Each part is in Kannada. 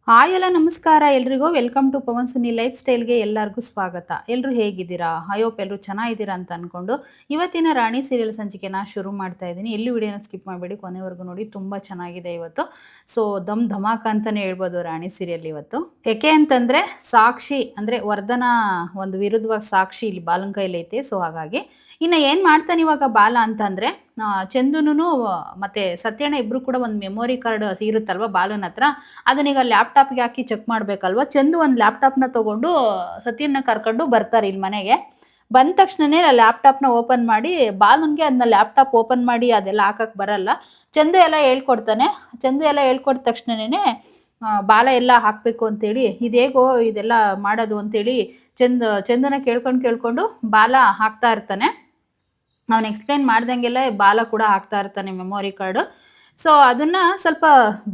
ಹಾಯ್ ಎಲ್ಲ ನಮಸ್ಕಾರ ಎಲ್ರಿಗೂ welcome to Pavan Suni life ಸ್ಟೈಲ್ಗೆ ಎಲ್ಲರಿಗೂ ಸ್ವಾಗತ. ಎಲ್ಲರೂ ಹೇಗಿದ್ದೀರಾ? ಐ ಹೋಪ್ ಎಲ್ಲರೂ ಚೆನ್ನಾಗಿದ್ದೀರಾ ಅಂತ ಅನ್ಕೊಂಡು ಇವತ್ತಿನ ರಾಣಿ ಸೀರಿಯಲ್ ಸಂಚಿಕೆನ ಶುರು ಮಾಡ್ತಾ ಇದ್ದೀನಿ. ಎಲ್ಲಿ ವಿಡಿಯೋನ ಸ್ಕಿಪ್ ಮಾಡಬೇಡಿ, ಕೊನೆವರೆಗೂ ನೋಡಿ. ತುಂಬ ಚೆನ್ನಾಗಿದೆ ಇವತ್ತು. ಸೊ ದಮ್ ಧಮಾಕ ಅಂತಲೇ ಹೇಳ್ಬೋದು ರಾಣಿ ಸೀರಿಯಲ್ ಇವತ್ತು. ಯಾಕೆ ಅಂತಂದರೆ ಸಾಕ್ಷಿ ಅಂದರೆ ವರ್ಧನ ಒಂದು ವಿರುದ್ಧವಾಗಿ ಸಾಕ್ಷಿ ಇಲ್ಲಿ ಬಾಲನ್ ಕೈಲಿ ಐತೆ. ಸೊ ಹಾಗಾಗಿ ಇನ್ನು ಏನು ಮಾಡ್ತಾನೆ ಇವಾಗ ಬಾಲ ಅಂತಂದರೆ ಚಂದುನು ಮತ್ತು ಸತ್ಯಣ್ಣ ಇಬ್ಬರು ಕೂಡ ಒಂದು ಮೆಮೊರಿ ಕಾರ್ಡ್ ಇರುತ್ತಲ್ವ ಬಾಲನ್ ಹತ್ರ, ಅದನ್ನೀಗ ಲ್ಯಾಪ್ಟಾಪ್ಗೆ ಹಾಕಿ ಚೆಕ್ ಮಾಡಬೇಕಲ್ವ. ಚಂದು ಒಂದು ಲ್ಯಾಪ್ಟಾಪ್ನ ತೊಗೊಂಡು ಸತ್ಯನ ಕರ್ಕೊಂಡು ಬರ್ತಾರೆ ಇಲ್ಲಿ ಮನೆಗೆ. ಬಂದ ತಕ್ಷಣನೇ ಲ್ಯಾಪ್ಟಾಪ್ನ ಓಪನ್ ಮಾಡಿ ಬಾಲನ್ಗೆ ಅದನ್ನ ಲ್ಯಾಪ್ಟಾಪ್ ಓಪನ್ ಮಾಡಿ ಅದೆಲ್ಲ ಹಾಕಕ್ಕೆ ಬರಲ್ಲ. ಚಂದು ಎಲ್ಲ ಹೇಳ್ಕೊಡ್ತಾನೆ. ಚಂದು ಎಲ್ಲ ಹೇಳ್ಕೊಟ್ಟ ತಕ್ಷಣನೇ ಬಾಲ ಎಲ್ಲ ಹಾಕಬೇಕು ಅಂತೇಳಿ ಇದೇಗೋ ಇದೆಲ್ಲ ಮಾಡೋದು ಅಂತೇಳಿ ಚಂದನ ಕೇಳ್ಕೊಂಡು ಬಾಲ ಹಾಕ್ತಾ ಇರ್ತಾನೆ. ಅವನು ಎಕ್ಸ್ಪ್ಲೇನ್ ಮಾಡ್ದಂಗೆಲ್ಲ ಬಾಲ ಕೂಡ ಹಾಕ್ತಾ ಇರ್ತಾನೆ ಮೆಮೊರಿ ಕಾರ್ಡು. ಸೊ ಅದನ್ನ ಸ್ವಲ್ಪ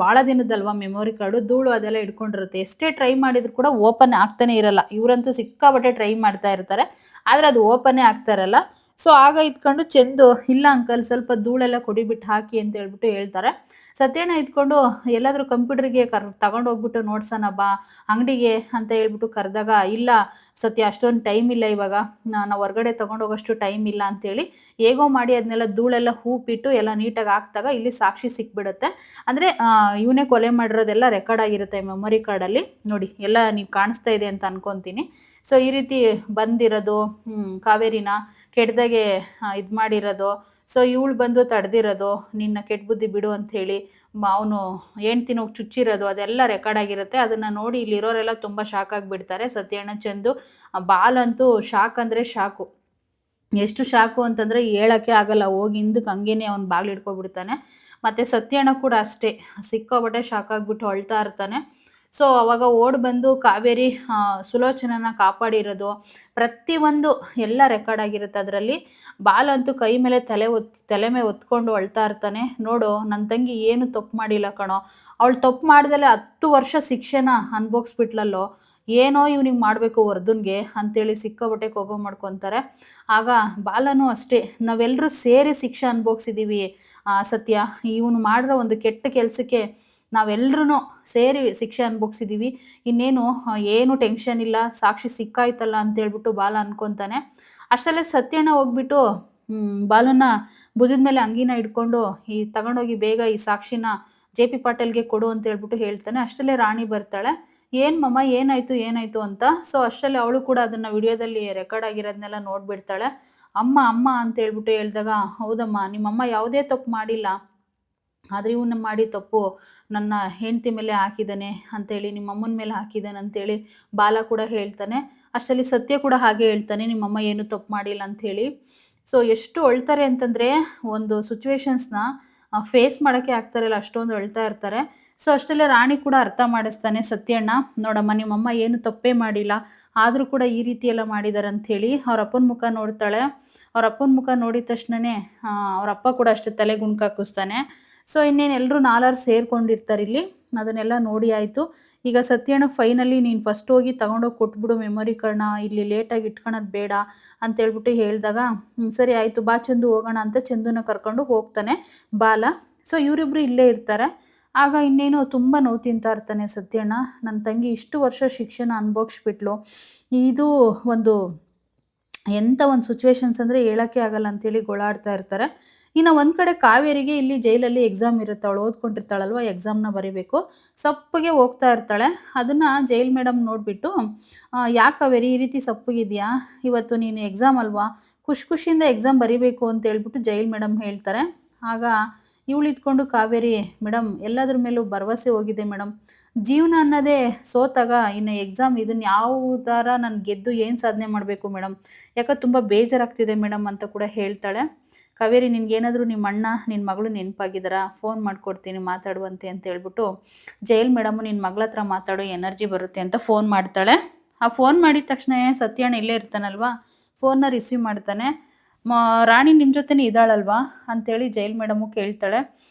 ಭಾಳ ದಿನದಲ್ವಾ ಮೆಮೊರಿ ಕಾರ್ಡು, ಧೂಳು ಅದೆಲ್ಲ ಹಿಡ್ಕೊಂಡಿರುತ್ತೆ. ಎಷ್ಟೇ ಟ್ರೈ ಮಾಡಿದ್ರು ಕೂಡ ಓಪನ್ ಆಗ್ತಾನೆ ಇರಲ್ಲ. ಇವರಂತೂ ಸಿಕ್ಕಾಪಟ್ಟೆ ಟ್ರೈ ಮಾಡ್ತಾ ಇರ್ತಾರೆ, ಆದರೆ ಅದು ಓಪನ್ನೇ ಆಗ್ತಾ ಇರಲ್ಲ. ಸೊ ಆಗ ಇದ್ಕೊಂಡು ಚಂದು, ಇಲ್ಲ ಅಂಕಲ್ ಸ್ವಲ್ಪ ಧೂಳೆಲ್ಲ ಕೊಡಿಬಿಟ್ಟು ಹಾಕಿ ಅಂತ ಹೇಳ್ಬಿಟ್ಟು ಹೇಳ್ತಾರೆ. ಸತ್ಯಣ್ಣ ಇದ್ಕೊಂಡು ಎಲ್ಲಾದರೂ ಕಂಪ್ಯೂಟರ್ಗೆ ತಗೊಂಡೋಗ್ಬಿಟ್ಟು ನೋಡ್ಸೋಣ ಬಾ ಅಂಗಡಿಗೆ ಅಂತ ಹೇಳ್ಬಿಟ್ಟು ಕರೆದಾಗ, ಇಲ್ಲ ಸತ್ಯ ಅಷ್ಟೊಂದು ಟೈಮ್ ಇಲ್ಲ ಇವಾಗ, ನಾವು ಹೊರಗಡೆ ತೊಗೊಂಡೋಗೋಷ್ಟು ಟೈಮ್ ಇಲ್ಲ ಅಂತೇಳಿ ಹೇಗೋ ಮಾಡಿ ಅದನ್ನೆಲ್ಲ ಧೂಳೆಲ್ಲ ಹೂಪಿಟ್ಟು ಎಲ್ಲ ನೀಟಾಗಿ ಹಾಕ್ದಾಗ ಇಲ್ಲಿ ಸಾಕ್ಷಿ ಸಿಕ್ಬಿಡುತ್ತೆ. ಅಂದರೆ ಇವನೇ ಕೊಲೆ ಮಾಡಿರೋದೆಲ್ಲ ರೆಕಾರ್ಡ್ ಆಗಿರುತ್ತೆ ಮೆಮೊರಿ ಕಾರ್ಡಲ್ಲಿ. ನೋಡಿ ಎಲ್ಲ ನೀವು ಕಾಣಿಸ್ತಾ ಇದೆ ಅಂತ ಅನ್ಕೊತೀನಿ. ಸೊ ಈ ರೀತಿ ಬಂದಿರೋದು, ಕಾವೇರಿನ ಕೆಟ್ಟದಾಗೆ ಇದು ಮಾಡಿರೋದು, ಸೊ ಇವಳು ಬಂದು ತಡೆದಿರೋದು, ನಿನ್ನ ಕೆಟ್ಟ ಬುದ್ಧಿ ಬಿಡು ಅಂಥೇಳಿ ಅವನು ಹೆಂಡ್ತಿನ ಹೋಗಿ ಚುಚ್ಚಿರೋದು, ಅದೆಲ್ಲ ರೆಕಾರ್ಡ್ ಆಗಿರುತ್ತೆ. ಅದನ್ನು ನೋಡಿ ಇಲ್ಲಿರೋರೆಲ್ಲ ತುಂಬ ಶಾಕ್ ಆಗಿಬಿಡ್ತಾರೆ. ಸತ್ಯಣ್ಣ, ಚಂದು, ಬಾಲಂತೂ ಶಾಕ್ ಅಂದರೆ ಶಾಕು. ಎಷ್ಟು ಶಾಕು ಅಂತಂದರೆ ಹೇಳೋಕ್ಕೆ ಆಗಲ್ಲ. ಹೋಗಿ ಹಿಂದಕ್ಕೆ ಹಂಗೇನೆ ಅವ್ನು ಬಾಗಿಲು ಹಿಡ್ಕೊಬಿಡ್ತಾನೆ. ಮತ್ತು ಸತ್ಯಣ್ಣ ಕೂಡ ಅಷ್ಟೇ ಸಿಕ್ಕಾಪಟ್ಟೆ ಶಾಕ್ ಆಗಿಬಿಟ್ಟು ಅಳ್ತಾ ಇರ್ತಾನೆ. ಸೊ ಅವಾಗ ಓಡಿ ಬಂದು ಕಾವೇರಿ ಸುಲೋಚನನ ಕಾಪಾಡಿರೋದು ಪ್ರತಿಯೊಂದು ಎಲ್ಲ ರೆಕಾರ್ಡ್ ಆಗಿರುತ್ತೆ ಅದರಲ್ಲಿ. ಬಾಲಂತೂ ಕೈ ಮೇಲೆ ತಲೆ ಮೇಲೆ ಹೊತ್ಕೊಂಡು ಅಳ್ತಾ ಇರ್ತಾನೆ. ನೋಡು ನನ್ನ ತಂಗಿ ಏನು ತಪ್ಪು ಮಾಡಿಲ್ಲ ಕಣೋ, ಅವಳು ತಪ್ಪು ಮಾಡ್ದಲೆ 10 ವರ್ಷ ಶಿಕ್ಷೆನ ಅನ್ಭೋಗಿಸ್ಬಿಟ್ಲಲ್ಲೋ, ಏನೋ ಇವ್ನಿಗೆ ಮಾಡಬೇಕು ವರ್ಧನ್ಗೆ ಅಂತೇಳಿ ಸಿಕ್ಕಾಪಟ್ಟೆ ಕೋಪ ಮಾಡ್ಕೊತಾರೆ. ಆಗ ಬಾಲನೂ ಅಷ್ಟೇ, ನಾವೆಲ್ಲರೂ ಸೇರಿ ಶಿಕ್ಷೆ ಅನುಭವಿಸಿದ್ದೀವಿ ಸತ್ಯ, ಇವನು ಮಾಡಿರೋ ಒಂದು ಕೆಟ್ಟ ಕೆಲಸಕ್ಕೆ ನಾವೆಲ್ಲರೂ ಸೇರಿ ಶಿಕ್ಷೆ ಅನುಭವಿಸಿದ್ದೀವಿ, ಇನ್ನೇನು ಏನು ಟೆನ್ಷನ್ ಇಲ್ಲ, ಸಾಕ್ಷಿ ಸಿಕ್ಕಾಯ್ತಲ್ಲ ಅಂತೇಳ್ಬಿಟ್ಟು ಬಾಲ ಅನ್ಕೊತಾನೆ. ಅಷ್ಟರಲ್ಲೇ ಸತ್ಯಣ್ಣ ಹೋಗ್ಬಿಟ್ಟು ಬಾಲನ ಭುಜದ ಮೇಲೆ ಅಂಗಿನ ಹಿಡ್ಕೊಂಡು ತಗೊಂಡೋಗಿ ಬೇಗ ಈ ಸಾಕ್ಷಿನ JP ಪಾಟೀಲ್ಗೆ ಕೊಡು ಅಂತ ಹೇಳ್ಬಿಟ್ಟು ಹೇಳ್ತಾನೆ. ಅಷ್ಟರಲ್ಲೇ ರಾಣಿ ಬರ್ತಾಳೆ. ಏನು ಮಮ್ಮ ಏನಾಯಿತು ಅಂತ. ಸೊ ಅಷ್ಟರಲ್ಲಿ ಅವಳು ಕೂಡ ಅದನ್ನು ವಿಡಿಯೋದಲ್ಲಿ ರೆಕಾರ್ಡ್ ಆಗಿರೋದನ್ನೆಲ್ಲ ನೋಡಿಬಿಡ್ತಾಳೆ. ಅಮ್ಮ ಅಂತ ಹೇಳ್ಬಿಟ್ಟು ಹೇಳಿದಾಗ, ಹೌದಮ್ಮ ನಿಮ್ಮಮ್ಮ ಯಾವುದೇ ತಪ್ಪು ಮಾಡಿಲ್ಲ, ಆದರೆ ಇವನ್ನ ಮಾಡಿ ತಪ್ಪು ನನ್ನ ಹೆಂಡತಿ ಮೇಲೆ ಹಾಕಿದ್ದಾನೆ ಅಂತೇಳಿ, ನಿಮ್ಮಮ್ಮನ ಮೇಲೆ ಹಾಕಿದ್ದಾನೆ ಅಂತೇಳಿ ಬಾಲ ಕೂಡ ಹೇಳ್ತಾನೆ. ಅಷ್ಟರಲ್ಲಿ ಸತ್ಯ ಕೂಡ ಹಾಗೆ ಹೇಳ್ತಾನೆ, ನಿಮ್ಮಮ್ಮ ಏನು ತಪ್ಪು ಮಾಡಿಲ್ಲ ಅಂಥೇಳಿ. ಸೊ ಎಷ್ಟು ಅಳ್ತಾರೆ ಅಂತಂದರೆ ಒಂದು ಸಿಚುವೇಶನ್ಸ್ನ ಫೇಸ್ ಮಾಡೋಕ್ಕೆ ಆಗ್ತಾರಲ್ಲ ಅಷ್ಟೊಂದು ಅಳ್ತಾ ಇರ್ತಾರೆ. ಸೊ ಅಷ್ಟರಲ್ಲೇ ರಾಣಿ ಕೂಡ ಅರ್ಥ ಮಾಡಿಸ್ತಾನೆ ಸತ್ಯಣ್ಣ, ನೋಡಮ್ಮ ನಿಮ್ಮಮ್ಮ ಏನು ತಪ್ಪೇ ಮಾಡಿಲ್ಲ, ಆದರೂ ಕೂಡ ಈ ರೀತಿ ಎಲ್ಲ ಮಾಡಿದ್ದಾರೆ ಅಂಥೇಳಿ. ಅವ್ರ ಅಪ್ಪನ ಮುಖ ನೋಡ್ತಾಳೆ. ಅವ್ರ ಅಪ್ಪನ ಮುಖ ನೋಡಿದ ತಕ್ಷಣವೇ ಅವ್ರ ಅಪ್ಪ ಕೂಡ ಅಷ್ಟೇ ತಲೆ ಗುಂಡ್ಕಾಕಿಸ್ತಾನೆ. ಸೊ ಇನ್ನೇನು ಎಲ್ಲರೂ ನಾಲ್ವರು ಸೇರ್ಕೊಂಡಿರ್ತಾರೆ ಇಲ್ಲಿ. ಅದನ್ನೆಲ್ಲ ನೋಡಿ ಆಯಿತು. ಈಗ ಸತ್ಯಣ್ಣ ಫೈನಲಿ ನೀನು ಫಸ್ಟ್ ಹೋಗಿ ತಗೊಂಡೋಗಿ ಕೊಟ್ಬಿಡು ಮೆಮೊರಿ ಕಾರ್ಡ್ನ, ಇಲ್ಲಿ ಲೇಟಾಗಿ ಇಟ್ಕೊಳೋದು ಬೇಡ ಅಂತೇಳ್ಬಿಟ್ಟು ಹೇಳಿದಾಗ, ಸರಿ ಆಯಿತು ಬಾ ಚಂದು ಹೋಗೋಣ ಅಂತ ಚಂದುನ ಕರ್ಕೊಂಡು ಹೋಗ್ತಾನೆ ಬಾಲ. ಸೊ ಇವರಿಬ್ರು ಇಲ್ಲೇ ಇರ್ತಾರೆ. ಆಗ ಇನ್ನೇನು ತುಂಬ ನೋವು ತಿಂತಾ ಇರ್ತಾನೆ ಸತ್ಯಣ್ಣ. ನನ್ನ ತಂಗಿ ಇಷ್ಟು ವರ್ಷ ಶಿಕ್ಷಣ ಅನುಭವಿಸ್ಬಿಟ್ಲು, ಇದು ಒಂದು ಎಂಥ ಒಂದು ಸಿಚುವೇಶನ್ಸ್ ಅಂದರೆ ಹೇಳೋಕ್ಕೆ ಆಗಲ್ಲ ಅಂತೇಳಿ ಗೋಳಾಡ್ತಾ ಇರ್ತಾರೆ. ಇನ್ನು ಒಂದು ಕಡೆ ಕಾವೇರಿಗೆ ಇಲ್ಲಿ ಜೈಲಲ್ಲಿ ಎಕ್ಸಾಮ್ ಇರುತ್ತೆ, ಅವಳು ಓದ್ಕೊಂಡಿರ್ತಾಳಲ್ವ, ಎಕ್ಸಾಮ್ನ ಬರೀಬೇಕು. ಸಪ್ಪಗೆ ಹೋಗ್ತಾ ಇರ್ತಾಳೆ. ಅದನ್ನು ಜೈಲ್ ಮೇಡಮ್ ನೋಡಿಬಿಟ್ಟು, ಯಾಕೆ ಕಾವೇರಿ ಈ ರೀತಿ ಸಪ್ಪಗಿದೆಯಾ, ಇವತ್ತು ನೀನು ಎಕ್ಸಾಮ್ ಅಲ್ವಾ, ಖುಷಿಯಿಂದ ಎಕ್ಸಾಮ್ ಬರೀಬೇಕು ಅಂತ ಹೇಳ್ಬಿಟ್ಟು ಜೈಲ್ ಮೇಡಮ್ ಹೇಳ್ತಾರೆ. ಆಗ ಇವಳು ಇದ್ಕೊಂಡು, ಕಾವೇರಿ ಮೇಡಮ್ ಎಲ್ಲದ್ರ ಮೇಲೂ ಭರವಸೆ ಹೋಗಿದೆ ಮೇಡಮ್, ಜೀವನ ಅನ್ನೋದೇ ಸೋತಾಗ ಇನ್ನು ಎಕ್ಸಾಮ್ ಇದನ್ನು ಯಾವ ಥರ ನಾನು ಗೆದ್ದು ಏನು ಸಾಧನೆ ಮಾಡಬೇಕು ಮೇಡಮ್, ಯಾಕೆ ತುಂಬ ಬೇಜಾರಾಗ್ತಿದೆ ಮೇಡಮ್ ಅಂತ ಕೂಡ ಹೇಳ್ತಾಳೆ. ಕಾವೇರಿ ನಿನ್ಗೇನಾದರೂ ನಿಮ್ಮ ಅಣ್ಣ ನಿನ್ನ ಮಗಳು ನೆನಪಾಗಿದ್ದಾರಾ, ಫೋನ್ ಮಾಡಿಕೊಡ್ತೀನಿ ಮಾತಾಡುವಂತೆ ಅಂತ ಹೇಳ್ಬಿಟ್ಟು ಜೈಲ್ ಮೇಡಮು, ನಿನ್ನ ಮಗಳ ಹತ್ರ ಮಾತಾಡೋ ಎನರ್ಜಿ ಬರುತ್ತೆ ಅಂತ ಫೋನ್ ಮಾಡ್ತಾಳೆ. ಆ ಫೋನ್ ಮಾಡಿದ ತಕ್ಷಣ ಸತ್ಯಣ್ಣ ಇಲ್ಲೇ ಇರ್ತಾನಲ್ವಾ, ಫೋನ್ನ ರಿಸೀವ್ ಮಾಡ್ತಾನೆ. ರಾಣಿ ನಿಮ್ಮ ಜೊತೆನೇ ಇದ್ದಾಳಲ್ವಾ ಅಂತೇಳಿ ಜೈಲ್ ಮೇಡಮು ಕೇಳ್ತಾಳೆ.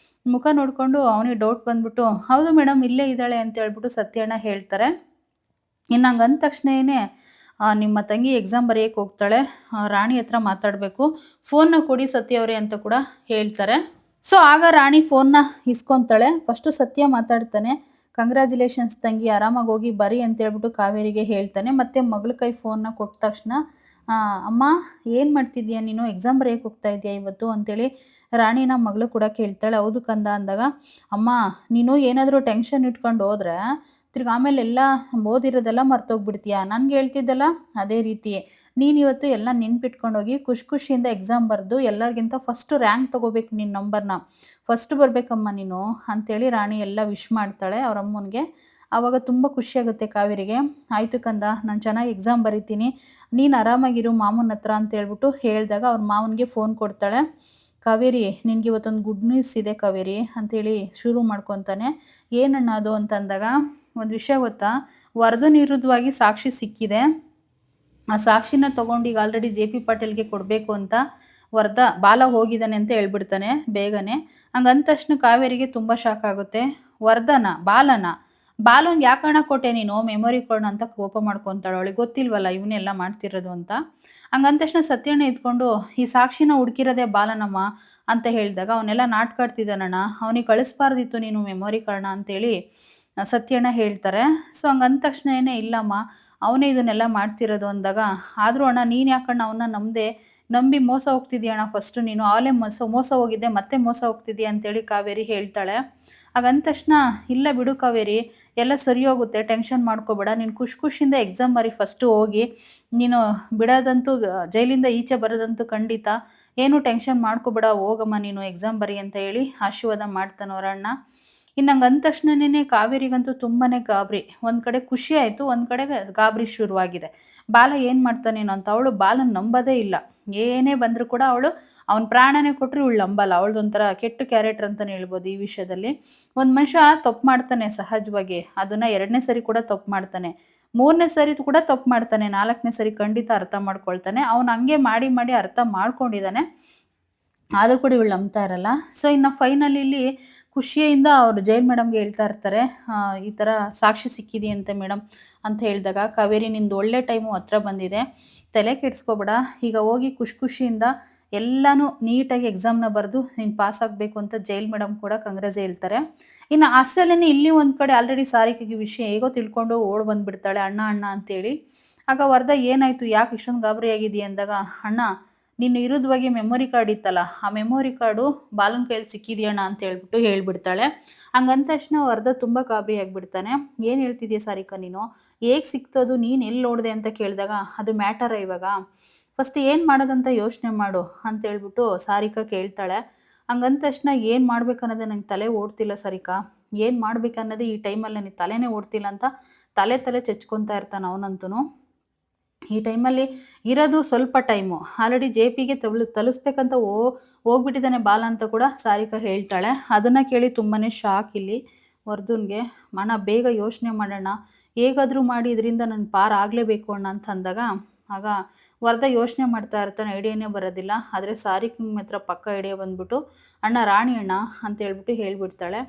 ಮುಖ ನೋಡಿಕೊಂಡು ಅವನಿಗೆ ಡೌಟ್ ಬಂದ್ಬಿಟ್ಟು, ಹೌದು ಮೇಡಮ್ ಇಲ್ಲೇ ಇದ್ದಾಳೆ ಅಂತ ಹೇಳ್ಬಿಟ್ಟು ಸತ್ಯಣ್ಣ ಹೇಳ್ತಾರೆ. ಇನ್ನು ಹಂಗೆ ಅಂದ ತಕ್ಷಣವೇ ನಿಮ್ಮ ತಂಗಿ ಎಕ್ಸಾಮ್ ಬರೆಯೋಕ್ಕೆ ಹೋಗ್ತಾಳೆ, ರಾಣಿ ಹತ್ರ ಮಾತಾಡಬೇಕು, ಫೋನ್ನ ಕೊಡಿ ಸತ್ಯ ಅವರೇ ಅಂತ ಕೂಡ ಹೇಳ್ತಾರೆ. ಸೊ ಆಗ ರಾಣಿ ಫೋನ್ನ ಇಸ್ಕೊತಾಳೆ. ಫಸ್ಟು ಸತ್ಯ ಮಾತಾಡ್ತಾನೆ, ಕಂಗ್ರ್ಯಾಚುಲೇಷನ್ಸ್ ತಂಗಿ, ಆರಾಮಾಗಿ ಹೋಗಿ ಬರ್ರಿ ಅಂತ ಹೇಳ್ಬಿಟ್ಟು ಕಾವೇರಿಗೆ ಹೇಳ್ತಾನೆ. ಮತ್ತೆ ಮಗಳ ಕೈ ಫೋನ್ನ ಕೊಟ್ಟ ತಕ್ಷಣ ಅಮ್ಮ ಏನು ಮಾಡ್ತಿದ್ದೀಯ ನೀನು, ಎಕ್ಸಾಮ್ ಬರೆಯೋಕೆ ಹೋಗ್ತಾ ಇದೆಯಾ ಇವತ್ತು ಅಂತೇಳಿ ರಾಣಿನ ಮಗಳು ಕೂಡ ಕೇಳ್ತಾಳೆ. ಹೌದು ಕಂದ ಅಂದಾಗ, ಅಮ್ಮ ನೀನು ಏನಾದರೂ ಟೆನ್ಷನ್ ಇಟ್ಕೊಂಡು ಹೋದ್ರೆ ತಿರ್ಗಿ ಆಮೇಲೆ ಎಲ್ಲ ಓದಿರೋದೆಲ್ಲ ಮರ್ತೋಗ್ಬಿಡ್ತೀಯ. ನನ್ಗೆ ಹೇಳ್ತಿದ್ದಲ್ಲ ಅದೇ ರೀತಿ ನೀನು ಇವತ್ತು ಎಲ್ಲ ನೆನ್ಪಿಟ್ಕೊಂಡೋಗಿ ಖುಷಿಯಿಂದ ಎಕ್ಸಾಮ್ ಬರೆದು ಎಲ್ಲರಿಗಿಂತ ಫಸ್ಟ್ ರ್ಯಾಂಕ್ ತೊಗೋಬೇಕು, ನಿನ್ನ ನಂಬರ್ನ ಫಸ್ಟ್ ಬರಬೇಕಮ್ಮ ನೀನು ಅಂತೇಳಿ ರಾಣಿ ಎಲ್ಲ ವಿಶ್ ಮಾಡ್ತಾಳೆ ಅವ್ರ ಅಮ್ಮನಿಗೆ. ಆವಾಗ ತುಂಬ ಖುಷಿಯಾಗುತ್ತೆ ಕಾವೇರಿಗೆ. ಆಯಿತು ಕಂದ, ನಾನು ಚೆನ್ನಾಗಿ ಎಕ್ಸಾಮ್ ಬರಿತೀನಿ, ನೀನು ಆರಾಮಾಗಿರು ಮಾಮನ ಹತ್ರ ಅಂತ ಹೇಳ್ಬಿಟ್ಟು ಹೇಳಿದಾಗ ಅವ್ರ ಮಾವನಿಗೆ ಫೋನ್ ಕೊಡ್ತಾಳೆ. ಕಾವೇರಿ, ನಿನಗೆ ಇವತ್ತೊಂದು ಗುಡ್ ನ್ಯೂಸ್ ಇದೆ ಕಾವೇರಿ ಅಂತೇಳಿ ಶುರು ಮಾಡ್ಕೊತಾನೆ. ಏನಣ್ಣ ಅದು ಅಂತಂದಾಗ, ಒಂದು ವಿಷಯ ಗೊತ್ತಾ, ವರದನ ವಿರುದ್ಧವಾಗಿ ಸಾಕ್ಷಿ ಸಿಕ್ಕಿದೆ. ಆ ಸಾಕ್ಷಿನ ತೊಗೊಂಡು ಈಗ ಆಲ್ರೆಡಿ JP ಪಾಟೀಲ್ಗೆ ಕೊಡಬೇಕು ಅಂತ ಬಾಲ ಹೋಗಿದ್ದಾನೆ ಅಂತ ಹೇಳ್ಬಿಡ್ತಾನೆ ಬೇಗನೆ. ಹಂಗಂದ ತಕ್ಷಣ ಕಾವೇರಿಗೆ ತುಂಬ ಶಾಕ್ ಆಗುತ್ತೆ. ಬಾಲನ್ಗೆ ಯಾಕಣ್ಣ ಕೊಟ್ಟೆ ನೀನು ಮೆಮೊರಿ ಕಾರ್ಡ್ನ ಅಂತ ಕೋಪ ಮಾಡ್ಕೊತಾಳೆ. ಅವಳಿಗೆ ಗೊತ್ತಿಲ್ವಲ್ಲ ಇವನ್ನೆಲ್ಲ ಮಾಡ್ತಿರೋದು ಅಂತ. ಹಂಗಂದ ತಕ್ಷಣ ಸತ್ಯಣ್ಣ ಇದ್ಕೊಂಡು, ಈ ಸಾಕ್ಷಿನ ಹುಡುಕಿರೋದೇ ಬಾಲನಮ್ಮ ಅಂತ ಹೇಳಿದಾಗ, ಅವನ್ನೆಲ್ಲ ನಾಟಕ ಆಡ್ತಿದ್ದಾನಣ್ಣ, ಅವನಿಗೆ ಕಳಿಸ್ಬಾರ್ದಿತ್ತು ನೀನು ಮೆಮೊರಿ ಕಾರ್ಡ್ನ ಅಂತೇಳಿ ಸತ್ಯಣ್ಣ ಹೇಳ್ತಾರೆ. ಸೊ ಹಂಗಂದ ತಕ್ಷಣ ಇಲ್ಲಮ್ಮ ಅವನೇ ಇದನ್ನೆಲ್ಲ ಮಾಡ್ತಿರೋದು ಅಂದಾಗ, ಆದರೂ ಅಣ್ಣ ನೀನು ಯಾಕಣ್ಣ ಅವನ್ನ ನಂಬಿ ಮೋಸ ಹೋಗ್ತಿದ್ಯಣ್ಣ, ಫಸ್ಟು ನೀನು ಆಲೇ ಮೋಸ ಹೋಗಿದ್ದೆ ಮತ್ತೆ ಮೋಸ ಹೋಗ್ತಿದ್ಯಾ ಅಂತೇಳಿ ಕಾವೇರಿ ಹೇಳ್ತಾಳೆ. ಹಾಗಂದ ತಕ್ಷಣ, ಇಲ್ಲ ಬಿಡು ಕಾವೇರಿ, ಎಲ್ಲ ಸರಿ ಹೋಗುತ್ತೆ, ಟೆನ್ಷನ್ ಮಾಡ್ಕೋಬೇಡ, ನೀನು ಖುಷಿಯಿಂದ ಎಕ್ಸಾಮ್ ಬರೀ ಫಸ್ಟು ಹೋಗಿ, ನೀನು ಬಿಡೋದಂತೂ ಜೈಲಿಂದ ಈಚೆ ಬರೋದಂತೂ ಖಂಡಿತ, ಏನು ಟೆನ್ಷನ್ ಮಾಡ್ಕೋಬೇಡ, ಹೋಗಮ್ಮ ನೀನು ಎಕ್ಸಾಮ್ ಬರೀ ಅಂತ ಹೇಳಿ ಆಶೀರ್ವಾದ ಮಾಡ್ತಾನೆ ಅವರ ಅಣ್ಣ. ಇನ್ನು ಹಂಗೆ ಅಂದ ತಕ್ಷಣನೇ ಕಾವೇರಿಗಂತೂ ತುಂಬಾ ಗಾಬರಿ. ಒಂದು ಕಡೆ ಖುಷಿ ಆಯಿತು, ಒಂದು ಕಡೆ ಗಾಬರಿ ಶುರುವಾಗಿದೆ. ಬಾಲ ಏನು ಮಾಡ್ತಾನೇನೋ ಅಂತ. ಅವಳು ಬಾಲನ ನಂಬೋದೇ ಇಲ್ಲ. ಏನೇ ಬಂದರೂ ಕೂಡ ಅವನ ಪ್ರಾಣನೇ ಕೊಟ್ಟರು ಇವಳು ನಂಬಲ್ಲ. ಅವಳದೊಂಥರ ಕೆಟ್ಟ ಕ್ಯಾರೆಕ್ಟರ್ ಅಂತಲೇ ಹೇಳ್ಬೋದು ಈ ವಿಷಯದಲ್ಲಿ. ಒಂದು ಮನುಷ್ಯ ತಪ್ಪು ಮಾಡ್ತಾನೆ ಸಹಜವಾಗಿ, ಅದನ್ನು 2ನೇ ಸರಿ ಕೂಡ ತಪ್ಪು ಮಾಡ್ತಾನೆ, 3ನೇ ಸರಿ ಕೂಡ ತಪ್ಪು ಮಾಡ್ತಾನೆ, 4ನೇ ಸರಿ ಖಂಡಿತ ಅರ್ಥ ಮಾಡ್ಕೊಳ್ತಾನೆ. ಅವನು ಹಂಗೆ ಮಾಡಿ ಅರ್ಥ ಮಾಡ್ಕೊಂಡಿದ್ದಾನೆ, ಆದರೂ ಕೂಡ ಇವಳು ನಂಬ್ತಾ ಇರಲ್ಲ. ಸೊ ಇನ್ನು ಫೈನಲ್ ಇಲ್ಲಿ ಖುಷಿಯಿಂದ ಅವರು ಜೈಲ್ ಮೇಡಮ್ಗೆ ಹೇಳ್ತಾ ಇರ್ತಾರೆ, ಈ ಥರ ಸಾಕ್ಷಿ ಸಿಕ್ಕಿದೆಯಂತೆ ಮೇಡಮ್ ಅಂತ ಹೇಳಿದಾಗ, ಕಾವೇರಿ ನಿಂದು ಒಳ್ಳೆ ಟೈಮು ಹತ್ರ ಬಂದಿದೆ, ತಲೆ ಕೆಡಿಸ್ಕೋಬೇಡ, ಈಗ ಹೋಗಿ ಖುಷಿಯಿಂದ ಎಲ್ಲನೂ ನೀಟಾಗಿ ಎಕ್ಸಾಮ್ನ ಬರೆದು ನೀನು ಪಾಸ್ ಆಗಬೇಕು ಅಂತ ಜೈಲ್ ಮೇಡಮ್ ಕೂಡ ಕಂಗ್ರೆಸ್ ಹೇಳ್ತಾರೆ. ಇನ್ನು ಅಷ್ಟರಲ್ಲೇ ಇಲ್ಲಿ ಒಂದು ಕಡೆ ಆಲ್ರೆಡಿ ಸಾರಿಕೆಗೆ ವಿಷಯ ಹೇಗೋ ತಿಳ್ಕೊಂಡು ಓಡ್ ಬಂದುಬಿಡ್ತಾಳೆ, ಅಣ್ಣ ಅಂತೇಳಿ. ಆಗ ವರದಾ ಏನಾಯಿತು, ಯಾಕೆ ಇಷ್ಟೊಂದು ಗಾಬರಿ ಆಗಿದೆಯಾ ಅಂದಾಗ, ಅಣ್ಣ ನಿನ್ನ ವಿರುದ್ಧವಾಗಿ ಮೆಮೊರಿ ಕಾರ್ಡ್ ಇತ್ತಲ್ಲ, ಆ ಮೆಮೊರಿ ಕಾರ್ಡು ಬಾಲನ್ ಕೈಯಲ್ಲಿ ಸಿಕ್ಕಿದೆಯಣ್ಣ ಅಂತ ಹೇಳ್ಬಿಟ್ಟು ಹೇಳ್ಬಿಡ್ತಾಳೆ. ಹಂಗಂದ ತಕ್ಷಣ ವರದಾ ತುಂಬ ಗಾಬರಿ ಆಗಿಬಿಡ್ತಾನೆ. ಏನು ಹೇಳ್ತಿದ್ದೀಯ ಸಾರಿಕಾ ನೀನು, ಹೇಗೆ ಸಿಕ್ತದು, ನೀನು ಎಲ್ಲಿ ನೋಡಿದೆ ಅಂತ ಕೇಳಿದಾಗ, ಅದು ಮ್ಯಾಟರ ಇವಾಗ, ಫಸ್ಟ್ ಏನು ಮಾಡೋದಂತ ಯೋಚನೆ ಮಾಡು ಅಂತ ಹೇಳ್ಬಿಟ್ಟು ಸಾರಿಕಾ ಕೇಳ್ತಾಳೆ. ಹಂಗಂದ ತಕ್ಷಣ ಏನು ಮಾಡ್ಬೇಕನ್ನೋದೇ ನಂಗೆ ತಲೆ ಓಡ್ತಿಲ್ಲ ಸಾರಿಕಾ, ಏನು ಮಾಡ್ಬೇಕನ್ನೋದೇ ಈ ಟೈಮಲ್ಲಿ ನನಗೆ ತಲೆನೇ ಓಡ್ತಿಲ್ಲ ಅಂತ ತಲೆ ಚೆಚ್ಕೊತಾ ಇರ್ತಾನೆ ಅವನಂತೂ. ಈ ಟೈಮಲ್ಲಿ ಇರೋದು ಸ್ವಲ್ಪ ಟೈಮು, ಆಲ್ರೆಡಿ JPಗೆ ತಲುಪಿಸ್ಬೇಕಂತ ಹೋಗ್ಬಿಟ್ಟಿದ್ದಾನೆ ಬಾಲ ಅಂತ ಕೂಡ ಸಾರಿಕಾ ಹೇಳ್ತಾಳೆ. ಅದನ್ನು ಕೇಳಿ ತುಂಬಾ ಶಾಕ್ ಇಲ್ಲಿ ವರ್ಧನ್ಗೆ. ಅಣ್ಣ ಬೇಗ ಯೋಚನೆ ಮಾಡೋಣ, ಹೇಗಾದರೂ ಮಾಡಿ ಇದರಿಂದ ನನ್ನ ಪಾರು ಆಗಲೇಬೇಕು ಅಣ್ಣ ಅಂತ ಅಂದಾಗ, ಆಗ ವರದಾ ಯೋಚನೆ ಮಾಡ್ತಾ ಇರ್ತಾನೆ, ಐಡಿಯಾನೇ ಬರೋದಿಲ್ಲ. ಆದರೆ ಸಾರಿಕಾ ಮಾತ್ರ ಪಕ್ಕ ಐಡಿಯಾ ಬಂದ್ಬಿಟ್ಟು, ಅಣ್ಣ ರಾಣಿ ಅಣ್ಣ ಅಂತ ಹೇಳ್ಬಿಡ್ತಾಳೆ.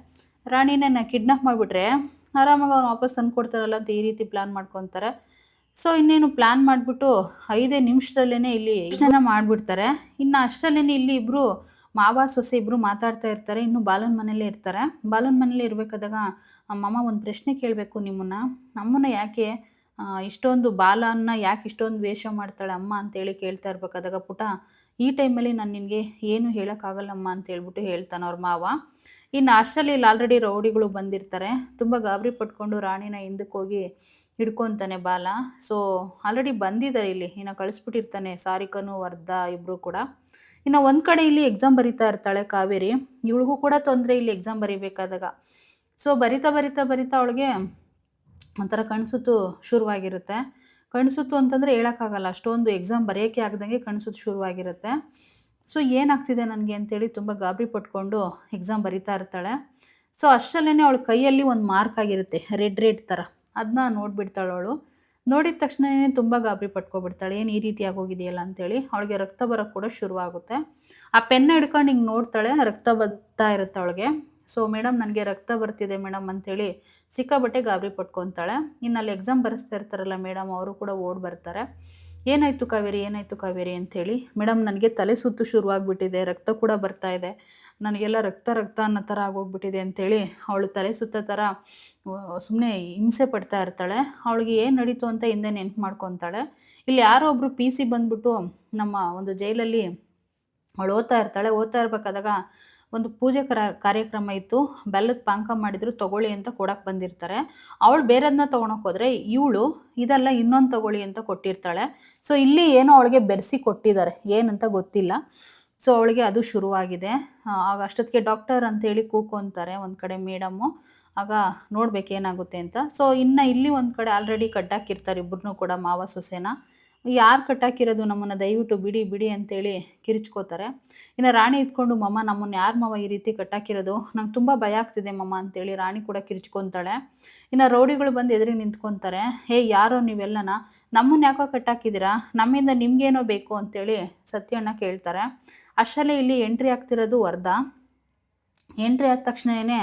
ರಾಣಿನ ಕಿಡ್ನಾಪ್ ಮಾಡಿಬಿಟ್ರೆ ಆರಾಮಾಗಿ ಅವ್ನು ವಾಪಸ್ ತಂದು ಕೊಡ್ತಾರಲ್ಲ ಅಂತ ಈ ರೀತಿ ಪ್ಲ್ಯಾನ್ ಮಾಡ್ಕೊತಾರೆ. ಸೊ ಇನ್ನೇನು ಪ್ಲ್ಯಾನ್ ಮಾಡಿಬಿಟ್ಟು 5 ನಿಮಿಷದಲ್ಲೇ ಇಲ್ಲಿ ಯೋಚನೆ ಮಾಡಿಬಿಡ್ತಾರೆ. ಇನ್ನು ಅಷ್ಟರಲ್ಲೇ ಇಲ್ಲಿ ಇಬ್ಬರು ಮಾವ ಸೊಸೆ ಇಬ್ಬರು ಮಾತಾಡ್ತಾ ಇರ್ತಾರೆ. ಇನ್ನು ಬಾಲನ ಮನೇಲೇ ಇರ್ತಾರೆ. ಬಾಲನ ಮನೇಲಿ ಇರಬೇಕಾದಾಗ, ಮಾಮ ಒಂದು ಪ್ರಶ್ನೆ ಕೇಳಬೇಕು ನಿಮ್ಮನ್ನ, ನಮ್ಮನ್ನ ಯಾಕೆ ಇಷ್ಟೊಂದು ಬಾಲನ್ನ ಯಾಕೆ ಇಷ್ಟೊಂದು ವೇಷ ಮಾಡ್ತಾಳೆ ಅಮ್ಮ ಅಂತೇಳಿ ಕೇಳ್ತಾ ಇರ್ಬೇಕಾದಾಗ, ಪುಟ ಈ ಟೈಮಲ್ಲಿ ನಾನು ನಿನಗೆ ಏನು ಹೇಳೋಕ್ಕಾಗಲ್ಲಮ್ಮ ಅಂತ ಹೇಳ್ಬಿಟ್ಟು ಹೇಳ್ತಾನೆ ಅವ್ರ ಮಾವ. ಇನ್ನು ಅಷ್ಟರಲ್ಲಿ ಇಲ್ಲಿ ಆಲ್ರೆಡಿ ರೌಡಿಗಳು ಬಂದಿರ್ತಾರೆ. ತುಂಬ ಗಾಬರಿ ಪಟ್ಕೊಂಡು ರಾಣಿನ ಹಿಂದಕ್ಕೆ ಹೋಗಿ ಹಿಡ್ಕೊತಾನೆ ಬಾಲ. ಸೊ ಆಲ್ರೆಡಿ ಬಂದಿದ್ದಾರೆ ಇಲ್ಲಿ, ಇನ್ನು ಕಳಿಸ್ಬಿಟ್ಟಿರ್ತಾನೆ ಸಾರಿಕನು ವರದಾ ಇಬ್ಬರು ಕೂಡ. ಇನ್ನು ಒಂದು ಕಡೆ ಇಲ್ಲಿ ಎಕ್ಸಾಮ್ ಬರಿತಾ ಇರ್ತಾಳೆ ಕಾವೇರಿ. ಇವಳಿಗೂ ಕೂಡ ತೊಂದರೆ ಇಲ್ಲಿ ಎಕ್ಸಾಮ್ ಬರಿಬೇಕಾದಾಗ. ಸೊ ಬರಿತಾ ಅವಳಿಗೆ ಒಂಥರ ಕಣ್ಸುತ್ತು ಶುರುವಾಗಿರುತ್ತೆ. ಕಣ್ಸುತ್ತು ಅಂತಂದರೆ ಹೇಳೋಕ್ಕಾಗಲ್ಲ, ಅಷ್ಟೊಂದು ಎಕ್ಸಾಮ್ ಬರೆಯೋಕ್ಕೆ ಆಗ್ದಂಗೆ ಕಣ್ಸುತ್ತು ಶುರುವಾಗಿರುತ್ತೆ. ಸೊ ಏನಾಗ್ತಿದೆ ನನಗೆ ಅಂತೇಳಿ ತುಂಬ ಗಾಬರಿ ಪಟ್ಕೊಂಡು ಎಕ್ಸಾಮ್ ಬರಿತಾ ಇರ್ತಾಳೆ. ಸೊ ಅಷ್ಟರಲ್ಲೇ ಅವಳ ಕೈಯಲ್ಲಿ ಒಂದು ಮಾರ್ಕ್ ಆಗಿರುತ್ತೆ, ರೆಡ್ ಥರ. ಅದನ್ನ ನೋಡಿಬಿಡ್ತಾಳೆ ಅವಳು. ನೋಡಿದ ತಕ್ಷಣವೇ ತುಂಬ ಗಾಬರಿ ಪಟ್ಕೊಬಿಡ್ತಾಳೆ, ಏನು ಈ ರೀತಿ ಆಗೋಗಿದೆಯಲ್ಲ ಅಂತೇಳಿ. ಅವಳಿಗೆ ರಕ್ತ ಬರೋಕ್ಕೆ ಕೂಡ ಶುರುವಾಗುತ್ತೆ. ಆ ಪೆನ್ನ ಹಿಡ್ಕೊಂಡು ಹಿಂಗೆ ನೋಡ್ತಾಳೆ, ರಕ್ತ ಬರ್ತಾ ಇರುತ್ತೆ ಅವಳಿಗೆ. ಸೊ ಮೇಡಮ್ ನನಗೆ ರಕ್ತ ಬರ್ತಿದೆ ಮೇಡಮ್ ಅಂಥೇಳಿ ಸಿಕ್ಕಾಬಟ್ಟೆ ಗಾಬರಿ ಪಟ್ಕೊತಾಳೆ. ಇನ್ನು ಅಲ್ಲಿ ಎಕ್ಸಾಮ್ ಬರೆಸ್ತಾ ಇರ್ತಾರಲ್ಲ ಮೇಡಮ್, ಅವರು ಕೂಡ ಓಡಿ ಬರ್ತಾರೆ. ಏನಾಯಿತು ಕಾವೇರಿ ಅಂಥೇಳಿ. ಮೇಡಮ್ ನನಗೆ ತಲೆ ಸುತ್ತು ಶುರುವಾಗ್ಬಿಟ್ಟಿದೆ, ರಕ್ತ ಕೂಡ ಬರ್ತಾ ಇದೆ, ನನಗೆಲ್ಲ ರಕ್ತ ರಕ್ತ ಅನ್ನೋ ಥರ ಆಗೋಗ್ಬಿಟ್ಟಿದೆ ಅಂತೇಳಿ ಅವಳು ತಲೆ ಸುತ್ತ ಥರ ಸುಮ್ಮನೆ ಹಿಂಸೆ ಪಡ್ತಾ ಇರ್ತಾಳೆ. ಅವಳಿಗೆ ಏನು ನಡೀತು ಅಂತ ಹಿಂದೆ ನೆನ್ಪು ಮಾಡ್ಕೊತಾಳೆ. ಇಲ್ಲಿ ಯಾರೋ ಒಬ್ಬರು ಪಿ ಸಿ ಬಂದ್ಬಿಟ್ಟು ನಮ್ಮ ಒಂದು ಜೈಲಲ್ಲಿ ಅವಳು ಓದ್ತಾ ಇರ್ತಾಳೆ. ಓದ್ತಾ ಇರಬೇಕಾದಾಗ ಒಂದು ಪೂಜೆ ಕಾರ್ಯಕ್ರಮ ಇತ್ತು. ಬೆಲ್ಲದ ಪಾನಕ ಮಾಡಿದ್ರು ತಗೊಳ್ಳಿ ಅಂತ ಕೊಡಕ್ಕೆ ಬಂದಿರ್ತಾರೆ. ಅವಳು ಬೇರೆದನ್ನ ತೊಗೊಳಕ್ಕೆ ಹೋದರೆ ಇವಳು ಇದೆಲ್ಲ ಇನ್ನೊಂದು ತಗೊಳ್ಳಿ ಅಂತ ಕೊಟ್ಟಿರ್ತಾಳೆ. ಸೊ ಇಲ್ಲಿ ಏನೋ ಅವಳಿಗೆ ಬೆರೆಸಿ ಕೊಟ್ಟಿದ್ದಾರೆ, ಏನಂತ ಗೊತ್ತಿಲ್ಲ. ಸೊ ಅವಳಿಗೆ ಅದು ಶುರುವಾಗಿದೆ. ಆಗ ಅಷ್ಟೊತ್ತಿಗೆ ಡಾಕ್ಟರ್ ಅಂತೇಳಿ ಕೂಕೊಂತಾರೆ ಒಂದು ಕಡೆ ಮೇಡಮ್ಮು. ಆಗ ನೋಡ್ಬೇಕೇನಾಗುತ್ತೆ ಅಂತ. ಸೊ ಇನ್ನು ಇಲ್ಲಿ ಒಂದು ಕಡೆ ಆಲ್ರೆಡಿ ಕಟ್ಟಾಕಿರ್ತಾರೆ ಇಬ್ಬರನ್ನೂ ಕೂಡ, ಮಾವ ಸೊಸೆನ. ಯಾರು ಕಟ್ಟಾಕಿರೋದು ನಮ್ಮನ್ನು, ದಯವಿಟ್ಟು ಬಿಡಿ ಬಿಡಿ ಅಂತೇಳಿ ಕಿರಿಚ್ಕೋತಾರೆ. ಇನ್ನು ರಾಣಿ ಇದ್ಕೊಂಡು, ಮಮ್ಮ ನಮ್ಮನ್ನು ಯಾರು ಮಮ್ಮ ಈ ರೀತಿ ಕಟ್ಟಾಕಿರೋದು, ನಂಗೆ ತುಂಬ ಭಯ ಆಗ್ತಿದೆ ಮಮ್ಮ ಅಂತೇಳಿ ರಾಣಿ ಕೂಡ ಕಿರಿಚ್ಕೊತಾಳೆ. ಇನ್ನು ರೌಡಿಗಳು ಬಂದು ಎದುರಿಗೆ ನಿಂತ್ಕೊತಾರೆ. ಹೇ ಯಾರೋ ನೀವೆಲ್ಲನ, ನಮ್ಮನ್ನು ಯಾಕೋ ಕಟ್ಟಾಕಿದ್ದೀರಾ, ನಮ್ಮಿಂದ ನಿಮ್ಗೇನೋ ಬೇಕು ಅಂತೇಳಿ ಸತ್ಯಣ್ಣ ಕೇಳ್ತಾರೆ. ಅಷ್ಟರಲ್ಲೇ ಇಲ್ಲಿ ಎಂಟ್ರಿ ಆಗ್ತಿರೋದು ವರದಾ. ಎಂಟ್ರಿ ಆದ ತಕ್ಷಣವೇ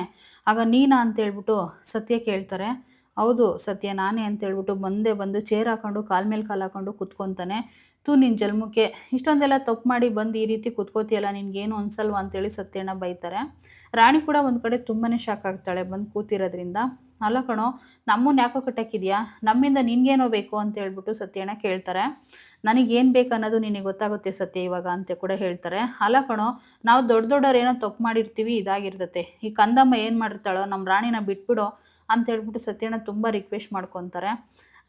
ಆಗ ನೀನಾ ಅಂತೇಳ್ಬಿಟ್ಟು ಸತ್ಯ ಕೇಳ್ತಾರೆ. ಹೌದು ಸತ್ಯ ನಾನೇ ಅಂತೇಳ್ಬಿಟ್ಟು ಬಂದು ಚೇರ್ ಹಾಕೊಂಡು ಕಾಲ ಮೇಲೆ ಕಾಲು ಹಾಕೊಂಡು ಕುತ್ಕೊತಾನೆ. ನಿನ್ನ ಜನ್ಮಕ್ಕೆ ಇಷ್ಟೊಂದೆಲ್ಲ ತಪ್ಪು ಮಾಡಿ ಬಂದು ಈ ರೀತಿ ಕುತ್ಕೋತಿಯಲ್ಲ, ನಿನಗೇನು ಅನ್ಸಲ್ವಾ ಅಂತೇಳಿ ಸತ್ಯಣ್ಣ ಬೈತಾರೆ. ರಾಣಿ ಕೂಡ ಒಂದು ಕಡೆ ತುಂಬಾ ಶಾಕ್ ಆಗ್ತಾಳೆ ಬಂದು ಕೂತಿರೋದ್ರಿಂದ. ಅಲ್ಲ ಕಣೋ, ನಮ್ಮನ್ನು ಯಾಕೋ ಕಟ್ಟಾಕಿದ್ಯಾ, ನಮ್ಮಿಂದ ನಿನಗೇನೋ ಬೇಕು ಅಂತ ಹೇಳ್ಬಿಟ್ಟು ಸತ್ಯಣ್ಣ ಕೇಳ್ತಾರೆ. ನನಗೇನು ಬೇಕು ಅನ್ನೋದು ನಿನಗೆ ಗೊತ್ತಾಗುತ್ತೆ ಸತ್ಯ ಇವಾಗ ಅಂತ ಕೂಡ ಹೇಳ್ತಾರೆ. ಅಲ್ಲ ಕಣೋ, ನಾವು ದೊಡ್ಡವ್ರು ಏನೋ ತಪ್ಪು ಮಾಡಿರ್ತೀವಿ, ಇದಾಗಿರ್ತತೆ. ಈ ಕಂದಮ್ಮ ಏನು ಮಾಡಿರ್ತಾಳೋ, ನಮ್ಮ ರಾಣಿನ ಬಿಟ್ಬಿಡೋ ಅಂತ ಹೇಳ್ಬಿಟ್ಟು ಸತ್ಯಣ್ಣ ತುಂಬ ರಿಕ್ವೆಸ್ಟ್ ಮಾಡ್ಕೊತಾರೆ.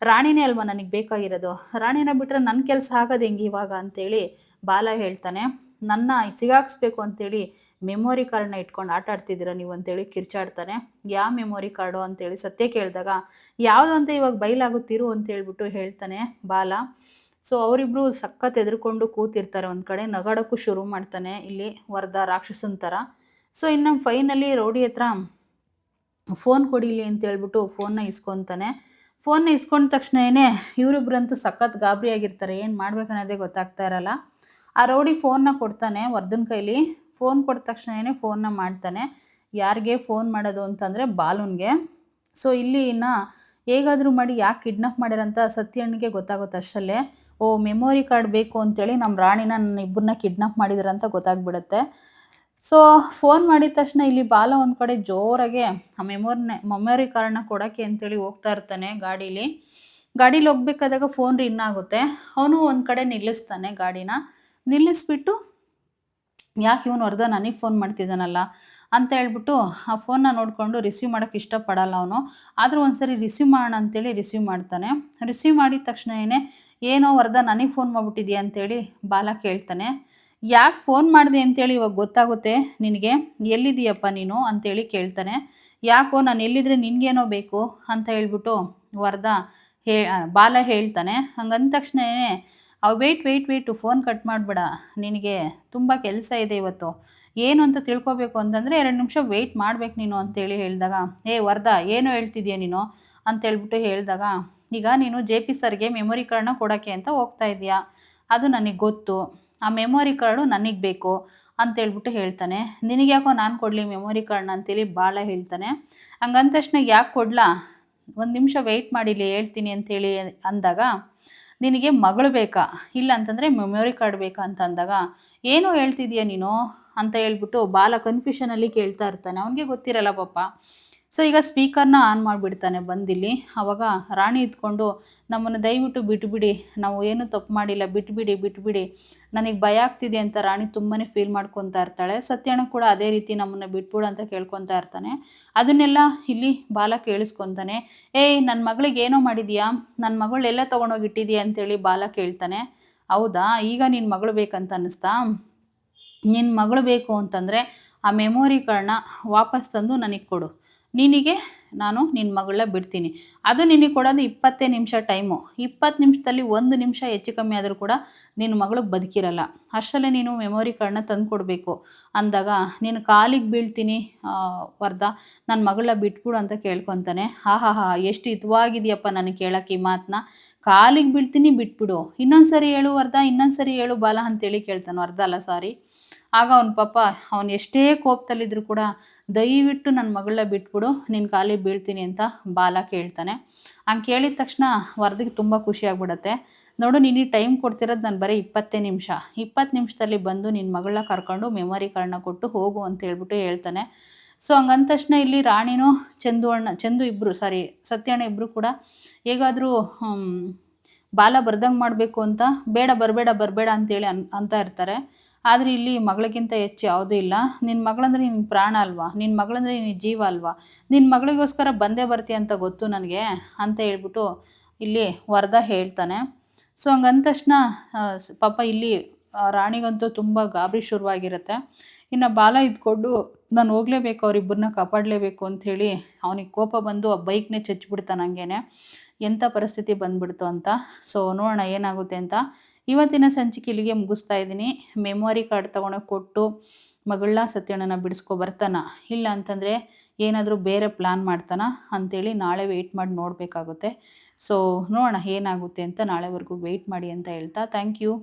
ರಾಣಿನೇ ಅಲ್ವಾ ನನಗೆ ಬೇಕಾಗಿರೋದು, ರಾಣಿನ ಬಿಟ್ಟರೆ ನನ್ನ ಕೆಲಸ ಆಗೋದು ಹೆಂಗೆ ಇವಾಗ ಅಂತೇಳಿ ಬಾಲ ಹೇಳ್ತಾನೆ. ನನ್ನ ಸಿಗಾಕ್ಸ್ಬೇಕು ಅಂತೇಳಿ ಮೆಮೊರಿ ಕಾರ್ಡ್ನ ಇಟ್ಕೊಂಡು ಆಟ ಆಡ್ತಿದ್ದೀರಾ ನೀವು ಅಂತೇಳಿ ಕಿರ್ಚಾಡ್ತಾನೆ. ಯಾವ ಮೆಮೊರಿ ಕಾರ್ಡು ಅಂತೇಳಿ ಸತ್ಯ ಕೇಳಿದಾಗ, ಯಾವುದು ಅಂತ ಇವಾಗ ಬೈಲಾಗುತ್ತಿರು ಅಂತ ಹೇಳ್ಬಿಟ್ಟು ಹೇಳ್ತಾನೆ ಬಾಲ. ಸೊ ಅವರಿಬ್ಬರು ಸಖತ್ ಎದ್ರುಕೊಂಡು ಕೂತಿರ್ತಾರೆ. ಒಂದು ಕಡೆ ನಗಾಡೋಕ್ಕೂ ಶುರು ಮಾಡ್ತಾನೆ ಇಲ್ಲಿ ವರದಾ ರಾಕ್ಷಸನ ಥರ. ಸೊ ಇನ್ನು ಫೈನಲಿ ರೌಡಿ ಹತ್ರ ಫೋನ್ ಕೊಡಿಲಿ ಅಂತ ಹೇಳ್ಬಿಟ್ಟು ಫೋನ್ನ ಇಸ್ಕೊತಾನೆ. ಫೋನ್ನ ಇಸ್ಕೊಂಡ ತಕ್ಷಣವೇ ಇವರಿಬ್ಬರಂತೂ ಸಖತ್ ಗಾಬರಿ ಆಗಿರ್ತಾರೆ. ಏನು ಮಾಡ್ಬೇಕನ್ನೋದೇ ಗೊತ್ತಾಗ್ತಾ ಇರಲ್ಲ. ಆ ರೌಡಿ ಫೋನ್ನ ಕೊಡ್ತಾನೆ ವರ್ಧನ್ ಕೈಲಿ. ಫೋನ್ ಕೊಟ್ಟ ತಕ್ಷಣವೇ ಫೋನ್ನ ಮಾಡ್ತಾನೆ. ಯಾರಿಗೆ ಫೋನ್ ಮಾಡೋದು ಅಂತಂದರೆ ಬಾಲುನ್ಗೆ. ಸೊ ಇಲ್ಲಿ ಇನ್ನು ಹೇಗಾದರೂ ಮಾಡಿ ಯಾಕೆ ಕಿಡ್ನಾಪ್ ಮಾಡ್ಯಾರಂತ ಸತ್ಯಣ್ಣಿಗೆ ಗೊತ್ತಾಗುತ್ತೆ ಅಷ್ಟರಲ್ಲೇ. ಓ ಮೆಮೊರಿ ಕಾರ್ಡ್ ಬೇಕು ಅಂತೇಳಿ ನಮ್ಮ ರಾಣಿನ ನನ್ನ ಇಬ್ಬರನ್ನ ಕಿಡ್ನಾಪ್ ಮಾಡಿದಾರಂತ ಗೊತ್ತಾಗ್ಬಿಡುತ್ತೆ. ಸೊ ಫೋನ್ ಮಾಡಿದ ತಕ್ಷಣ ಇಲ್ಲಿ ಬಾಲ ಒಂದು ಕಡೆ ಜೋರಾಗೆ ಆ ಮೆಮೊರಿ ಕಾರ್ಡ್ನ ಕೊಡೋಕ್ಕೆ ಅಂತೇಳಿ ಹೋಗ್ತಾ ಇರ್ತಾನೆ ಗಾಡೀಲಿ ಹೋಗ್ಬೇಕಾದಾಗ ಫೋನ್ ರಿನ್ ಆಗುತ್ತೆ. ಅವನು ಒಂದು ಕಡೆ ನಿಲ್ಲಿಸ್ತಾನೆ ಗಾಡಿನ. ನಿಲ್ಲಿಸ್ಬಿಟ್ಟು ಯಾಕೆ ಇವನು ವರದಾ ನನಗೆ ಫೋನ್ ಮಾಡ್ತಿದ್ದಾನಲ್ಲ ಅಂತ ಹೇಳ್ಬಿಟ್ಟು ಆ ಫೋನ್ನ ನೋಡಿಕೊಂಡು ರಿಸೀವ್ ಮಾಡೋಕ್ಕೆ ಇಷ್ಟಪಡಲ್ಲ ಅವನು. ಆದರೂ ಒಂದು ಸರಿ ರಿಸೀವ್ ಮಾಡೋಣ ಅಂತೇಳಿ ರಿಸೀವ್ ಮಾಡ್ತಾನೆ. ರಿಸೀವ್ ಮಾಡಿದ ತಕ್ಷಣವೇ ಏನೋ ವರದಾ ನನಗೆ ಫೋನ್ ಮಾಡಿಬಿಟ್ಟಿದ್ಯಾ ಅಂತೇಳಿ ಬಾಲ ಕೇಳ್ತಾನೆ. ಯಾಕೆ ಫೋನ್ ಮಾಡಿದೆ ಅಂತೇಳಿ ಇವಾಗ ಗೊತ್ತಾಗುತ್ತೆ ನಿನಗೆ, ಎಲ್ಲಿದ್ದೀಯಪ್ಪ ನೀನು ಅಂತೇಳಿ ಕೇಳ್ತಾನೆ. ಯಾಕೋ ನಾನು ಎಲ್ಲಿದ್ರೆ ನಿನಗೇನೋ ಬೇಕು ಅಂತ ಹೇಳ್ಬಿಟ್ಟು ವರದಾ ಬಾಲ ಹೇಳ್ತಾನೆ. ಹಂಗಂದ ತಕ್ಷಣವೇ ವೆಯ್ಟ್ ಫೋನ್ ಕಟ್ ಮಾಡಬೇಡ, ನಿನಗೆ ತುಂಬ ಕೆಲಸ ಇದೆ ಇವತ್ತು, ಏನು ಅಂತ ತಿಳ್ಕೊಬೇಕು ಅಂತಂದರೆ 2 ನಿಮಿಷ ವೆಯ್ಟ್ ಮಾಡ್ಬೇಕು ನೀನು ಅಂತೇಳಿ ಹೇಳಿದಾಗ, ವರದಾ ಏನು ಹೇಳ್ತಿದ್ಯಾ ನೀನು ಅಂತೇಳ್ಬಿಟ್ಟು ಹೇಳಿದಾಗ, ಈಗ ನೀನು ಜೆ ಪಿ ಸರ್ಗೆ ಮೆಮೊರಿ ಕಾರ್ಡ್ನ ಕೊಡೋಕ್ಕೆ ಅಂತ ಹೋಗ್ತಾ ಇದೆಯಾ, ಅದು ನನಗೆ ಗೊತ್ತು, ಆ ಮೆಮೊರಿ ಕಾರ್ಡು ನನಗೆ ಬೇಕು ಅಂತೇಳ್ಬಿಟ್ಟು ಹೇಳ್ತಾನೆ. ನಿನಗ್ಯಾಕೋ ನಾನು ಕೊಡಲಿ ಮೆಮೊರಿ ಕಾರ್ಡ್ನ ಅಂತೇಳಿ ಬಾಲ ಹೇಳ್ತಾನೆ. ಹಂಗಂದ ತಕ್ಷಣ ಯಾಕೆ ಕೊಡಲಾ, 1 ನಿಮಿಷ ವೆಯ್ಟ್ ಮಾಡಿಲಿ ಹೇಳ್ತೀನಿ ಅಂತೇಳಿ ಅಂದಾಗ, ನಿನಗೆ ಮಗಳು ಬೇಕಾ ಇಲ್ಲ ಅಂತಂದರೆ ಮೆಮೊರಿ ಕಾರ್ಡ್ ಬೇಕಾ ಅಂತ ಅಂದಾಗ, ಏನು ಹೇಳ್ತಿದ್ಯಾ ನೀನು ಅಂತ ಹೇಳ್ಬಿಟ್ಟು ಬಾಲ ಕನ್ಫ್ಯೂಷನಲ್ಲಿ ಕೇಳ್ತಾ ಇರ್ತಾನೆ. ಅವನಿಗೆ ಗೊತ್ತಿರಲ್ಲ ಪಾಪ. ಸೊ ಈಗ ಸ್ಪೀಕರ್ನ ಆನ್ ಮಾಡಿಬಿಡ್ತಾನೆ ಬಂದಿಲ್ಲಿ. ಆವಾಗ ರಾಣಿ ಇದ್ಕೊಂಡು, ನಮ್ಮನ್ನು ದಯವಿಟ್ಟು ಬಿಟ್ಬಿಡಿ, ನಾವು ಏನೂ ತಪ್ಪು ಮಾಡಿಲ್ಲ, ಬಿಟ್ಬಿಡಿ, ನನಗೆ ಭಯ ಆಗ್ತಿದೆ ಅಂತ ರಾಣಿ ತುಂಬಾ ಫೀಲ್ ಮಾಡ್ಕೊತಾ ಇರ್ತಾಳೆ. ಸತ್ಯಣ್ಣ ಕೂಡ ಅದೇ ರೀತಿ ನಮ್ಮನ್ನು ಬಿಟ್ಬಿಡು ಅಂತ ಕೇಳ್ಕೊತಾ ಇರ್ತಾನೆ. ಅದನ್ನೆಲ್ಲ ಇಲ್ಲಿ ಬಾಲ ಕೇಳಿಸ್ಕೊತಾನೆ. ನನ್ನ ಮಗಳಿಗೆ ಏನೋ ಮಾಡಿದ್ಯಾ, ನನ್ನ ಮಗಳನ್ನೆಲ್ಲ ತೊಗೊಂಡೋಗಿಟ್ಟಿದ್ಯಾ ಅಂತೇಳಿ ಬಾಲ ಕೇಳ್ತಾನೆ. ಹೌದಾ, ಈಗ ನಿನ್ನ ಮಗಳು ಬೇಕಂತ ಅನ್ನಿಸ್ತಾ, ನಿನ್ನ ಮಗಳು ಬೇಕು ಅಂತಂದರೆ ಆ ಮೆಮೊರಿ ಕಾರ್ಡ್ನ ವಾಪಸ್ ತಂದು ನನಗೆ ಕೊಡು, ನಿನಗೆ ನಾನು ನಿನ್ನ ಮಗಳನ್ನ ಬಿಡ್ತೀನಿ. ಅದು ನಿನಗೆ ಕೊಡೋದು 20 ನಿಮಿಷ ಟೈಮು. 20 ನಿಮಿಷದಲ್ಲಿ 1 ನಿಮಿಷ ಹೆಚ್ಚು ಕಮ್ಮಿ ಆದರೂ ಕೂಡ ನಿನ್ನ ಮಗಳು ಬದುಕಿರಲ್ಲ. ಅಷ್ಟರಲ್ಲೇ ನೀನು ಮೆಮೊರಿ ಕಾರ್ಡ್ನ ತಂದು ಕೊಡಬೇಕು ಅಂದಾಗ, ನೀನು ಕಾಲಿಗೆ ಬೀಳ್ತೀನಿ ವರದಾ, ನನ್ನ ಮಗಳನ್ನ ಬಿಟ್ಬಿಡು ಅಂತ ಕೇಳ್ಕೊತಾನೆ. ಎಷ್ಟು ಹಿತವಾಗಿದೆಯಪ್ಪ ನನಗೆ ಕೇಳೋಕ್ಕೆ ಈ ಮಾತನ್ನ, ಕಾಲಿಗೆ ಬೀಳ್ತೀನಿ ಬಿಟ್ಬಿಡು, ಇನ್ನೊಂದು ಸರಿ ಹೇಳು ವರದಾ, ಇನ್ನೊಂದು ಸರಿ ಹೇಳು ಬಾಲ ಅಂತೇಳಿ ಕೇಳ್ತಾನೆ. ವರದಾ ಅಲ್ಲ ಸಾರಿ. ಆಗ ಅವನ ಪಾಪ ಅವನು ಎಷ್ಟೇ ಕೋಪದಲ್ಲಿದ್ದರೂ ಕೂಡ, ದಯವಿಟ್ಟು ನನ್ನ ಮಗಳನ್ನ ಬಿಟ್ಬಿಡು, ನಿನ್ನ ಕಾಲಿಗೆ ಬೀಳ್ತೀನಿ ಅಂತ ಬಾಲ ಕೇಳ್ತಾನೆ. ಹಂಗೆ ಕೇಳಿದ ತಕ್ಷಣ ವರದಿಗೆ ತುಂಬ ಖುಷಿ ಆಗ್ಬಿಡತ್ತೆ. ನೋಡು ನಿನಗೆ ಟೈಮ್ ಕೊಡ್ತಿರೋದು ನಾನು ಬರೀ 20 ನಿಮಿಷ, 20 ನಿಮಿಷದಲ್ಲಿ ಬಂದು ನಿನ್ನ ಮಗಳನ್ನ ಕರ್ಕೊಂಡು ಮೆಮೊರಿ ಕಾರ್ಡ್ನ ಕೊಟ್ಟು ಹೋಗು ಅಂತ ಹೇಳ್ಬಿಟ್ಟು ಹೇಳ್ತಾನೆ. ಸೊ ಹಂಗಂದ ತಕ್ಷಣ ಇಲ್ಲಿ ರಾಣಿನೂ ಚಂದು ಇಬ್ಬರು ಸಾರಿ ಸತ್ಯಣ್ಣ ಇಬ್ಬರು ಕೂಡ ಹೇಗಾದರೂ ಬಾಲ ಬರ್ದಂಗೆ ಮಾಡಬೇಕು ಅಂತ ಬೇಡ ಬರಬೇಡ ಬರಬೇಡ ಅಂತೇಳಿ ಅಂತ ಇರ್ತಾರೆ. ಆದರೆ ಇಲ್ಲಿ ಮಗಳಿಗಿಂತ ಹೆಚ್ಚು ಯಾವುದೂ ಇಲ್ಲ. ನಿನ್ನ ಮಗಳಂದ್ರೆ ನಿನ್ನ ಪ್ರಾಣ ಅಲ್ವಾ, ನಿನ್ನ ಮಗಳಂದ್ರೆ ನಿನ್ನ ಜೀವ ಅಲ್ವಾ, ನಿನ್ನ ಮಗಳಿಗೋಸ್ಕರ ಬಂದೇ ಬರ್ತೀಯ ಅಂತ ಗೊತ್ತು ನನಗೆ ಅಂತ ಹೇಳ್ಬಿಟ್ಟು ಇಲ್ಲಿ ವರದ ಹೇಳ್ತಾನೆ. ಸೊ ಹಂಗಂದ ತಕ್ಷಣ ಪಾಪ ಇಲ್ಲಿ ರಾಣಿಗಂತೂ ತುಂಬ ಗಾಬರಿ ಶುರುವಾಗಿರುತ್ತೆ. ಇನ್ನು ಬಾಲ ಇದ್ಕೊಂಡು ನಾನು ಹೋಗಲೇಬೇಕು, ಅವರಿಬ್ಬರನ್ನ ಕಾಪಾಡಲೇಬೇಕು ಅಂಥೇಳಿ ಅವನಿಗೆ ಕೋಪ ಬಂದು ಆ ಬೈಕ್ನೇ ಚಚ್ಚಿಬಿಡ್ತಾನೆ ಹಂಗೇನೆ. ಎಂಥ ಪರಿಸ್ಥಿತಿ ಬಂದ್ಬಿಡ್ತು ಅಂತ. ಸೊ ನೋಡೋಣ ಏನಾಗುತ್ತೆ ಅಂತ. ಇವತ್ತಿನ ಸಂಚಿಕೆ ಇಲ್ಲಿಗೆ ಮುಗಿಸ್ತಾ ಇದ್ದೀನಿ. ಮೆಮೊರಿ ಕಾರ್ಡ್ ತೊಗೊಂಡೋಗಿ ಕೊಟ್ಟು ಮಗಳನ್ನ ಸತ್ಯಣ್ಣನ ಬಿಡಿಸ್ಕೊ ಬರ್ತಾನ, ಇಲ್ಲ ಅಂತಂದರೆ ಏನಾದರೂ ಬೇರೆ ಪ್ಲ್ಯಾನ್ ಮಾಡ್ತಾನ ಅಂಥೇಳಿ ನಾಳೆ ವೆಯ್ಟ್ ಮಾಡಿ ನೋಡಬೇಕಾಗುತ್ತೆ. ಸೊ ನೋಡೋಣ ಏನಾಗುತ್ತೆ ಅಂತ. ನಾಳೆವರೆಗೂ ವೆಯ್ಟ್ ಮಾಡಿ ಅಂತ ಹೇಳ್ತಾ ಥ್ಯಾಂಕ್ ಯು.